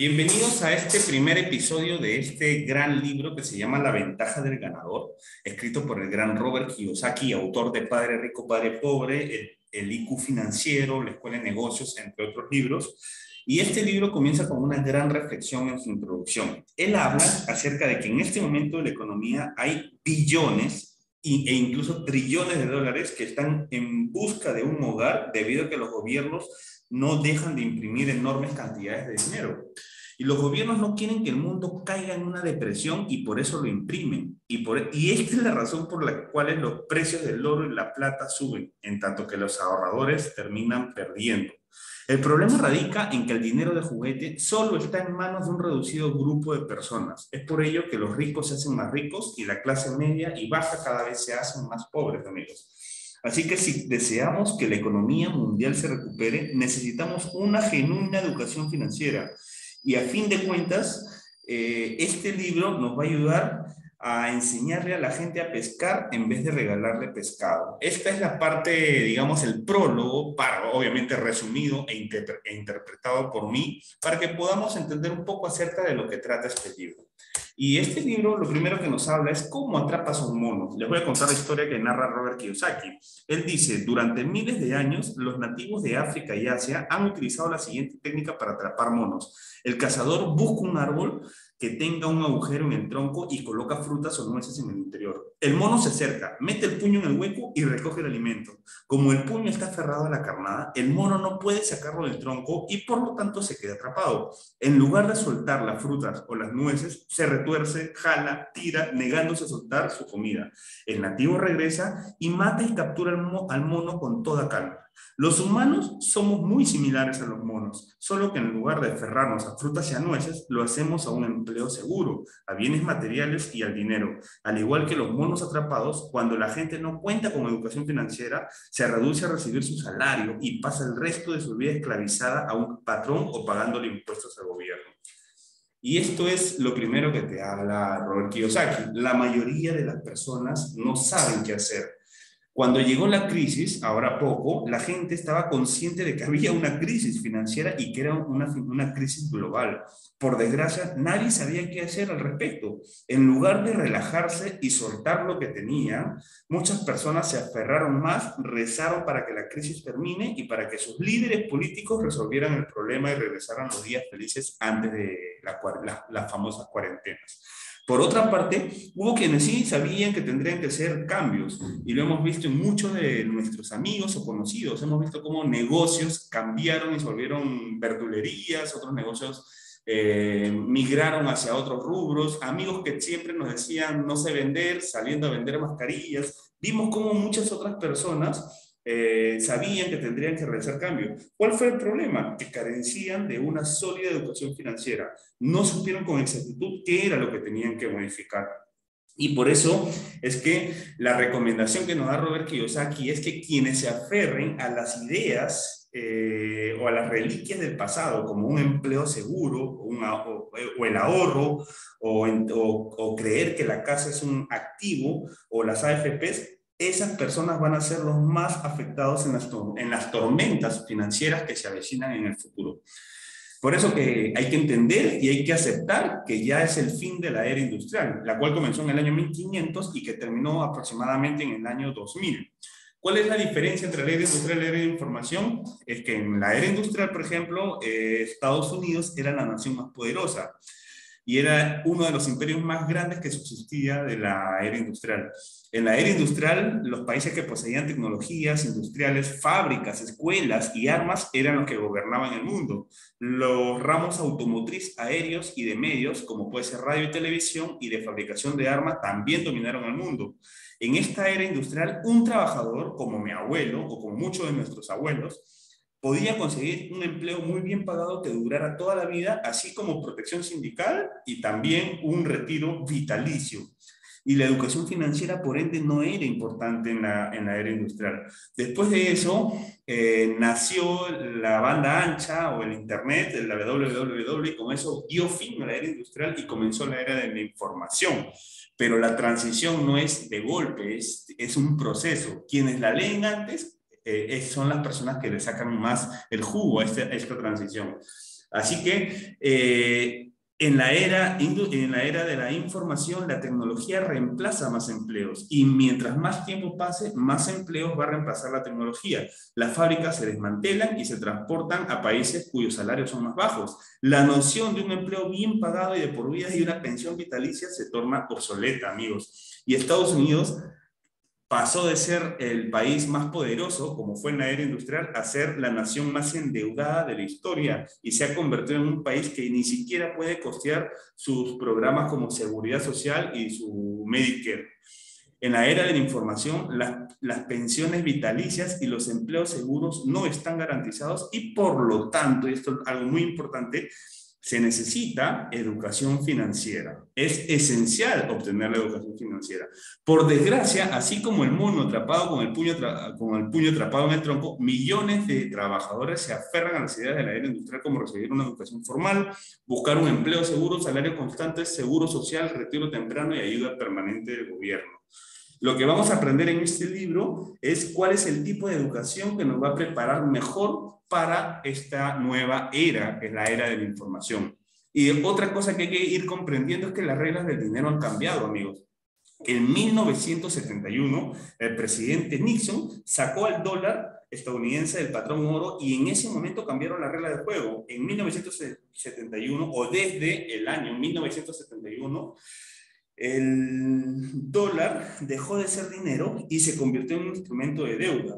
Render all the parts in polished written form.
Bienvenidos a este primer episodio de este gran libro que se llama La ventaja del ganador, escrito por el gran Robert Kiyosaki, autor de Padre Rico, Padre Pobre, el IQ Financiero, La Escuela de Negocios, entre otros libros. Y este libro comienza con una gran reflexión en su introducción. Él habla acerca de que en este momento de la economía hay billones e incluso trillones de dólares que están en busca de un hogar debido a que los gobiernos no dejan de imprimir enormes cantidades de dinero. Y los gobiernos no quieren que el mundo caiga en una depresión y por eso lo imprimen. Y esta es la razón por la cual los precios del oro y la plata suben, en tanto que los ahorradores terminan perdiendo. El problema radica en que el dinero de juguete solo está en manos de un reducido grupo de personas. Es por ello que los ricos se hacen más ricos y la clase media y baja cada vez se hacen más pobres, amigos. Así que si deseamos que la economía mundial se recupere, necesitamos una genuina educación financiera. Y a fin de cuentas, este libro nos va a ayudar a enseñarle a la gente a pescar en vez de regalarle pescado. Esta es la parte, digamos, el prólogo, obviamente resumido e interpretado por mí, para que podamos entender un poco acerca de lo que trata este libro. Y este libro lo primero que nos habla es cómo atrapas a un mono. Les voy a contar la historia que narra Robert Kiyosaki. Él dice, durante miles de años, los nativos de África y Asia han utilizado la siguiente técnica para atrapar monos. El cazador busca un árbol que tenga un agujero en el tronco y coloca frutas o nueces en el interior. El mono se acerca, mete el puño en el hueco y recoge el alimento. Como el puño está aferrado a la carnada, el mono no puede sacarlo del tronco y por lo tanto se queda atrapado. En lugar de soltar las frutas o las nueces, se retuerce, jala, tira, negándose a soltar su comida. El nativo regresa y mata y captura al mono con toda calma. Los humanos somos muy similares a los monos, solo que en lugar de aferrarnos a frutas y a nueces, lo hacemos a un empleo seguro, a bienes materiales y al dinero. Al igual que los monos atrapados, cuando la gente no cuenta con educación financiera, se reduce a recibir su salario y pasa el resto de su vida esclavizada a un patrón o pagándole impuestos al gobierno. Y esto es lo primero que te habla Robert Kiyosaki. La mayoría de las personas no saben qué hacer. Cuando llegó la crisis, ahora poco, la gente estaba consciente de que había una crisis financiera y que era una crisis global. Por desgracia, nadie sabía qué hacer al respecto. En lugar de relajarse y soltar lo que tenían, muchas personas se aferraron más, rezaron para que la crisis termine y para que sus líderes políticos resolvieran el problema y regresaran los días felices antes de las famosas cuarentenas. Por otra parte, hubo quienes sí sabían que tendrían que hacer cambios y lo hemos visto en muchos de nuestros amigos o conocidos. Hemos visto cómo negocios cambiaron y se volvieron verdulerías, otros negocios migraron hacia otros rubros, amigos que siempre nos decían no sé vender, saliendo a vender mascarillas. Vimos cómo muchas otras personas sabían que tendrían que realizar cambios. ¿Cuál fue el problema? Que carecían de una sólida educación financiera. No supieron con exactitud qué era lo que tenían que modificar. Y por eso es que la recomendación que nos da Robert Kiyosaki es que quienes se aferren a las ideas o a las reliquias del pasado, como un empleo seguro o el ahorro o creer que la casa es un activo o las AFPs, esas personas van a ser los más afectados en las tormentas financieras que se avecinan en el futuro. Por eso que hay que entender y hay que aceptar que ya es el fin de la era industrial, la cual comenzó en el año 1500 y que terminó aproximadamente en el año 2000. ¿Cuál es la diferencia entre la era industrial y la era de información? Es que en la era industrial, por ejemplo, Estados Unidos era la nación más poderosa y era uno de los imperios más grandes que subsistía de la era industrial. En la era industrial, los países que poseían tecnologías industriales, fábricas, escuelas y armas eran los que gobernaban el mundo. Los ramos automotriz, aéreos y de medios, como puede ser radio y televisión, y de fabricación de armas, también dominaron el mundo. En esta era industrial, un trabajador, como mi abuelo o como muchos de nuestros abuelos, podía conseguir un empleo muy bien pagado que durara toda la vida, así como protección sindical y también un retiro vitalicio. Y la educación financiera, por ende, no era importante en la era industrial. Después de eso, nació la banda ancha o el Internet, la www, y con eso dio fin a la era industrial y comenzó la era de la información. Pero la transición no es de golpe, es un proceso. Quienes la leen antes son las personas que le sacan más el jugo a esta transición. Así que en la era de la información, la tecnología reemplaza más empleos y mientras más tiempo pase, más empleos va a reemplazar la tecnología. Las fábricas se desmantelan y se transportan a países cuyos salarios son más bajos. La noción de un empleo bien pagado y de por vida y una pensión vitalicia se torna obsoleta, amigos. Y Estados Unidos pasó de ser el país más poderoso, como fue en la era industrial, a ser la nación más endeudada de la historia y se ha convertido en un país que ni siquiera puede costear sus programas como seguridad social y su Medicare. En la era de la información, las pensiones vitalicias y los empleos seguros no están garantizados y por lo tanto, y esto es algo muy importante, se necesita educación financiera. Es esencial obtener la educación financiera. Por desgracia, así como el mono atrapado con el puño atrapado en el tronco, millones de trabajadores se aferran a las ideas de la era industrial como recibir una educación formal, buscar un empleo seguro, salario constante, seguro social, retiro temprano y ayuda permanente del gobierno. Lo que vamos a aprender en este libro es cuál es el tipo de educación que nos va a preparar mejor para esta nueva era, que es la era de la información. Y otra cosa que hay que ir comprendiendo es que las reglas del dinero han cambiado, amigos. En 1971, el presidente Nixon sacó al dólar estadounidense del patrón oro y en ese momento cambiaron la regla del juego. En 1971, o desde el año 1971, el dólar dejó de ser dinero y se convirtió en un instrumento de deuda.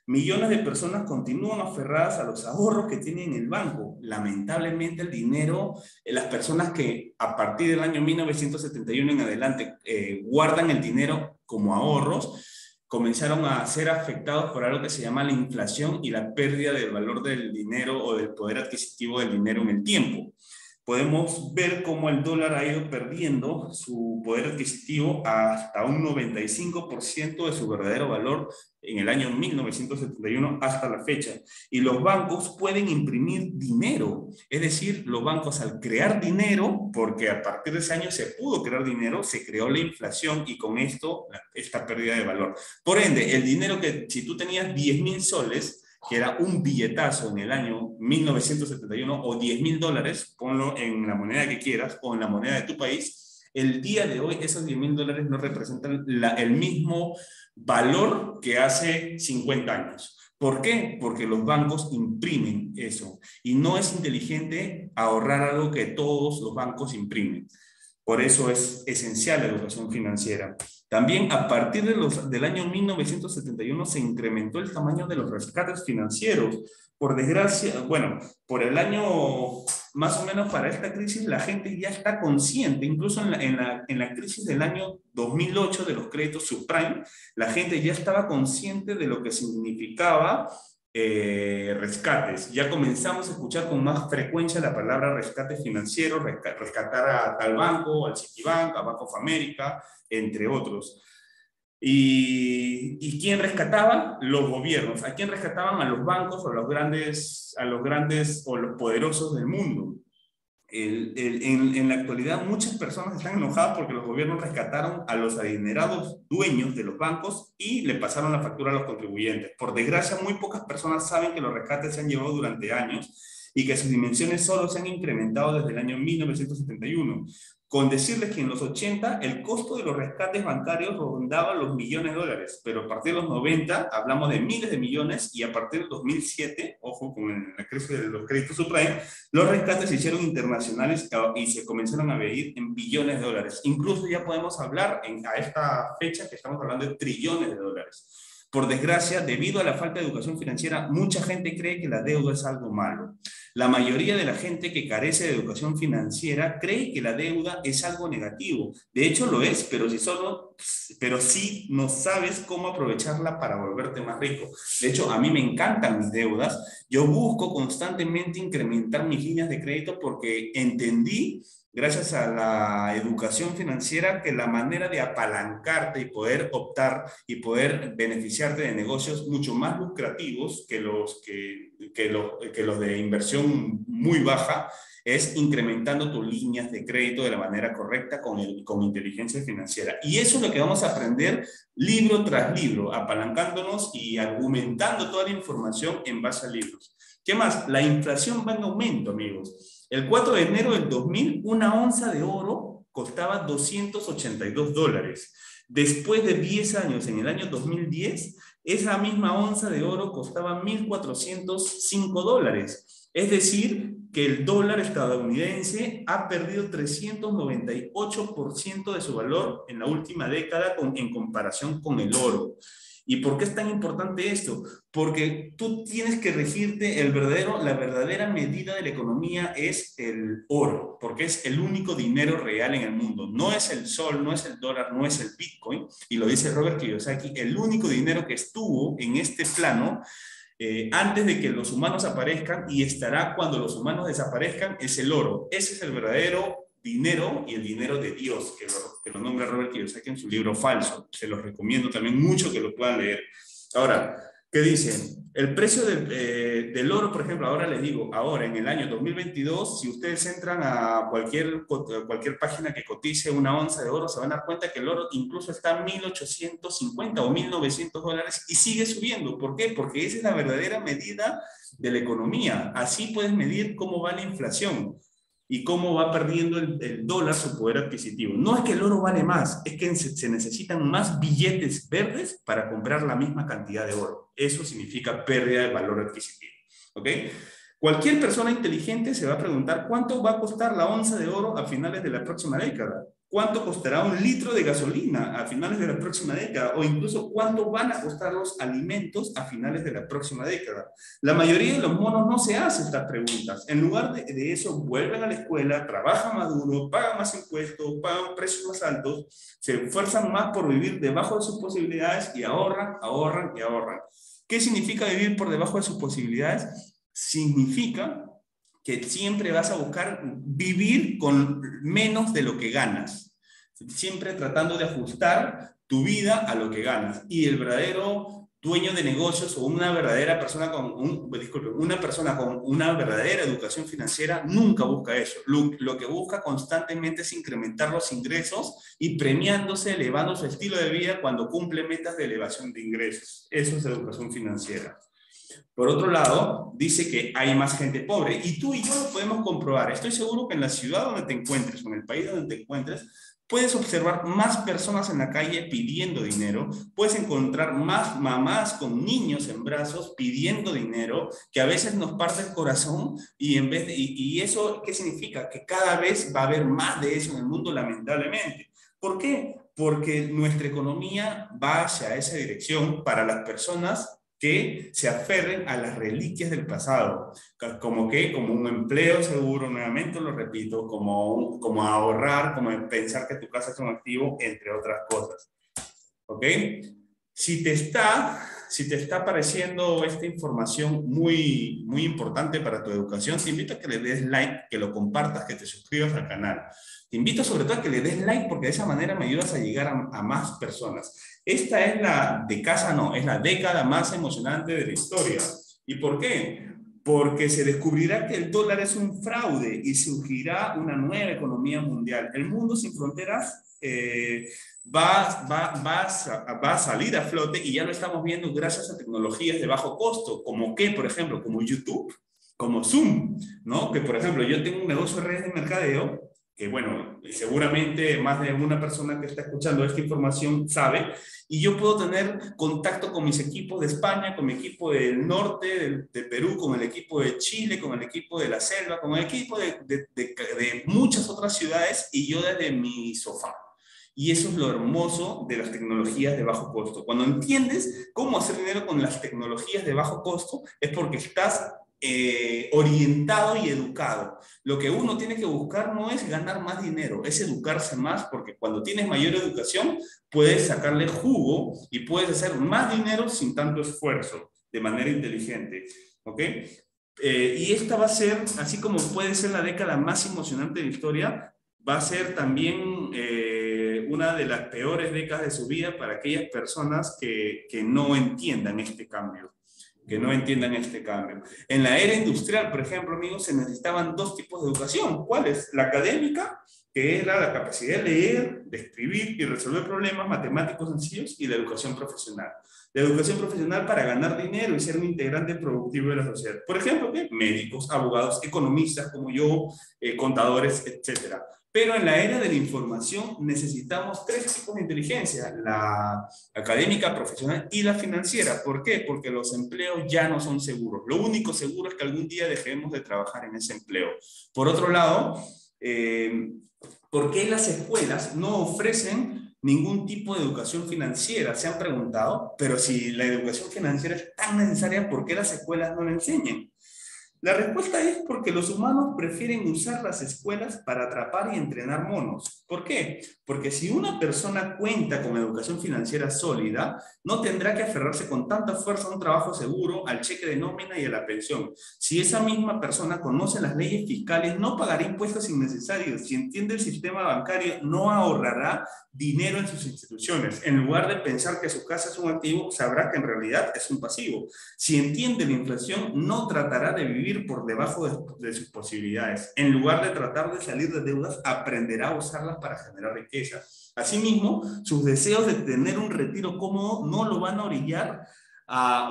Millones de personas continúan aferradas a los ahorros que tienen en el banco. Lamentablemente el dinero, las personas que a partir del año 1971 en adelante guardan el dinero como ahorros, comenzaron a ser afectados por algo que se llama la inflación y la pérdida del valor del dinero o del poder adquisitivo del dinero en el tiempo. Podemos ver cómo el dólar ha ido perdiendo su poder adquisitivo hasta un 95% de su verdadero valor en el año 1971 hasta la fecha. Y los bancos pueden imprimir dinero. Es decir, los bancos al crear dinero, porque a partir de ese año se pudo crear dinero, se creó la inflación y con esto esta pérdida de valor. Por ende, el dinero que si tú tenías 10,000 soles, que era un billetazo en el año 1971, o 10,000 dólares, ponlo en la moneda que quieras, o en la moneda de tu país, el día de hoy esos 10,000 dólares no representan el mismo valor que hace 50 años. ¿Por qué? Porque los bancos imprimen eso, y no es inteligente ahorrar algo que todos los bancos imprimen. Por eso es esencial la educación financiera. También a partir del año 1971 se incrementó el tamaño de los rescates financieros. Por desgracia, bueno, por el año más o menos para esta crisis la gente ya está consciente, incluso en la crisis del año 2008 de los créditos subprime, la gente ya estaba consciente de lo que significaba rescates. Ya comenzamos a escuchar con más frecuencia la palabra rescate financiero, rescatar a tal banco, al Citibank, a Bank of America, entre otros. ¿Y quién rescataba? Los gobiernos. ¿A quién rescataban? A los bancos o a los grandes o los poderosos del mundo. En la actualidad muchas personas están enojadas porque los gobiernos rescataron a los adinerados dueños de los bancos y le pasaron la factura a los contribuyentes. Por desgracia, muy pocas personas saben que los rescates se han llevado durante años y que sus dimensiones solo se han incrementado desde el año 1971. Con decirles que en los 80 el costo de los rescates bancarios rondaba los millones de dólares, pero a partir de los 90 hablamos de miles de millones y a partir del 2007, ojo con la crisis de los créditos subprime, los rescates se hicieron internacionales y se comenzaron a medir en billones de dólares. Incluso ya podemos hablar a esta fecha que estamos hablando de trillones de dólares. Por desgracia, debido a la falta de educación financiera, mucha gente cree que la deuda es algo malo. La mayoría de la gente que carece de educación financiera cree que la deuda es algo negativo. De hecho lo es, pero si no sabes cómo aprovecharla para volverte más rico. De hecho, a mí me encantan mis deudas. Yo busco constantemente incrementar mis líneas de crédito porque entendí, gracias a la educación financiera, que la manera de apalancarte y poder optar y poder beneficiarte de negocios mucho más lucrativos que los de inversión muy baja es incrementando tus líneas de crédito de la manera correcta con inteligencia financiera. Y eso es lo que vamos a aprender libro tras libro, apalancándonos y argumentando toda la información en base a libros. ¿Qué más? La inflación va en aumento, amigos. El 4 de enero del 2000, una onza de oro costaba $282. Después de 10 años, en el año 2010, esa misma onza de oro costaba $1.405. Es decir, que el dólar estadounidense ha perdido 398% de su valor en la última década en comparación con el oro. ¿Y por qué es tan importante esto? Porque tú tienes que regirte, la verdadera medida de la economía es el oro, porque es el único dinero real en el mundo. No es el sol, no es el dólar, no es el Bitcoin, y lo dice Robert Kiyosaki, el único dinero que estuvo en este plano antes de que los humanos aparezcan y estará cuando los humanos desaparezcan es el oro. Ese es el verdadero dinero y el dinero de Dios, que lo nombra Robert Kiyosaki en su libro Falso. Se los recomiendo también mucho que lo puedan leer. Ahora, ¿qué dicen? El precio del oro, por ejemplo, ahora les digo, ahora en el año 2022, si ustedes entran a cualquier página que cotice una onza de oro, se van a dar cuenta que el oro incluso está en 1.850 o $1.900 y sigue subiendo. ¿Por qué? Porque esa es la verdadera medida de la economía. Así puedes medir cómo va la inflación y cómo va perdiendo el dólar su poder adquisitivo. No es que el oro vale más, es que se necesitan más billetes verdes para comprar la misma cantidad de oro. Eso significa pérdida de valor adquisitivo. ¿Ok? Cualquier persona inteligente se va a preguntar cuánto va a costar la onza de oro a finales de la próxima década. ¿Cuánto costará un litro de gasolina a finales de la próxima década? O incluso, ¿cuánto van a costar los alimentos a finales de la próxima década? La mayoría de los monos no se hacen estas preguntas. En lugar de eso, vuelven a la escuela, trabajan más duro, pagan más impuestos, pagan precios más altos, se esfuerzan más por vivir debajo de sus posibilidades y ahorran, ahorran y ahorran. ¿Qué significa vivir por debajo de sus posibilidades? Significa que siempre vas a buscar vivir con menos de lo que ganas, siempre tratando de ajustar tu vida a lo que ganas. Y el verdadero dueño de negocios o una verdadera persona una persona con una verdadera educación financiera nunca busca eso. Lo que busca constantemente es incrementar los ingresos y premiándose, elevando su estilo de vida cuando cumple metas de elevación de ingresos. Eso es educación financiera. Por otro lado, dice que hay más gente pobre y tú y yo lo podemos comprobar. Estoy seguro que en la ciudad donde te encuentres o en el país donde te encuentres, puedes observar más personas en la calle pidiendo dinero, puedes encontrar más mamás con niños en brazos pidiendo dinero, que a veces nos parte el corazón y eso, ¿qué significa? Que cada vez va a haber más de eso en el mundo, lamentablemente. ¿Por qué? Porque nuestra economía va hacia esa dirección para las personas que se aferren a las reliquias del pasado, como un empleo seguro, nuevamente lo repito, como ahorrar, como pensar que tu casa es un activo, entre otras cosas. ¿Ok? Si te está pareciendo esta información muy, muy importante para tu educación, te invito a que le des like, que lo compartas, que te suscribas al canal. Te invito sobre todo a que le des like porque de esa manera me ayudas a llegar a más personas. Esta es es la década más emocionante de la historia. ¿Y por qué? Porque se descubrirá que el dólar es un fraude y surgirá una nueva economía mundial. El mundo sin fronteras va a salir a flote y ya lo estamos viendo gracias a tecnologías de bajo costo, como por ejemplo, como YouTube, como Zoom, ¿no? Que, por ejemplo, yo tengo un negocio de redes de mercadeo que, bueno, seguramente más de una persona que está escuchando esta información sabe, y yo puedo tener contacto con mis equipos de España, con mi equipo del norte, de Perú, con el equipo de Chile, con el equipo de la selva, con el equipo de muchas otras ciudades, y yo desde mi sofá. Y eso es lo hermoso de las tecnologías de bajo costo. Cuando entiendes cómo hacer dinero con las tecnologías de bajo costo, es porque estás orientado y educado. Lo que uno tiene que buscar no es ganar más dinero, es educarse más, porque cuando tienes mayor educación, puedes sacarle jugo y puedes hacer más dinero sin tanto esfuerzo, de manera inteligente. ¿Ok? Y esta va a ser, así como puede ser la década más emocionante de la historia, va a ser también una de las peores décadas de su vida para aquellas personas que no entiendan este cambio. En la era industrial, por ejemplo, amigos, se necesitaban dos tipos de educación. ¿Cuáles? La académica, que era la capacidad de leer, de escribir y resolver problemas matemáticos sencillos, y la educación profesional. La educación profesional para ganar dinero y ser un integrante productivo de la sociedad. Por ejemplo, ¿qué? Médicos, abogados, economistas como yo, contadores, etcétera. Pero en la era de la información necesitamos tres tipos de inteligencia: la académica, profesional y la financiera. ¿Por qué? Porque los empleos ya no son seguros. Lo único seguro es que algún día dejemos de trabajar en ese empleo. Por otro lado, ¿por qué las escuelas no ofrecen ningún tipo de educación financiera? ¿Se han preguntado? Pero si la educación financiera es tan necesaria, ¿por qué las escuelas no la enseñan? La respuesta es porque los humanos prefieren usar las escuelas para atrapar y entrenar monos. ¿Por qué? Porque si una persona cuenta con educación financiera sólida, no tendrá que aferrarse con tanta fuerza a un trabajo seguro, al cheque de nómina y a la pensión. Si esa misma persona conoce las leyes fiscales, no pagará impuestos innecesarios. Si entiende el sistema bancario, no ahorrará dinero en sus instituciones. En lugar de pensar que su casa es un activo, sabrá que en realidad es un pasivo. Si entiende la inflación, no tratará de vivir por debajo de sus posibilidades. En lugar de tratar de salir de deudas, aprenderá a usarlas para generar riqueza. Asimismo, sus deseos de tener un retiro cómodo no lo van a orillar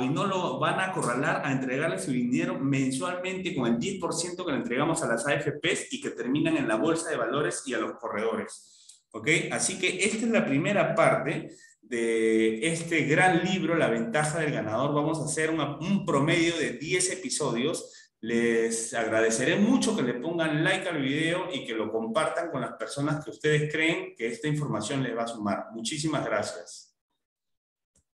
y no lo van a acorralar a entregarle su dinero mensualmente con el 10% que le entregamos a las AFPs y que terminan en la bolsa de valores y a los corredores. ¿Ok? Así que esta es la primera parte de este gran libro, La ventaja del ganador. Vamos a hacer un promedio de 10 episodios. Les agradeceré mucho que le pongan like al video y que lo compartan con las personas que ustedes creen que esta información les va a sumar. Muchísimas gracias.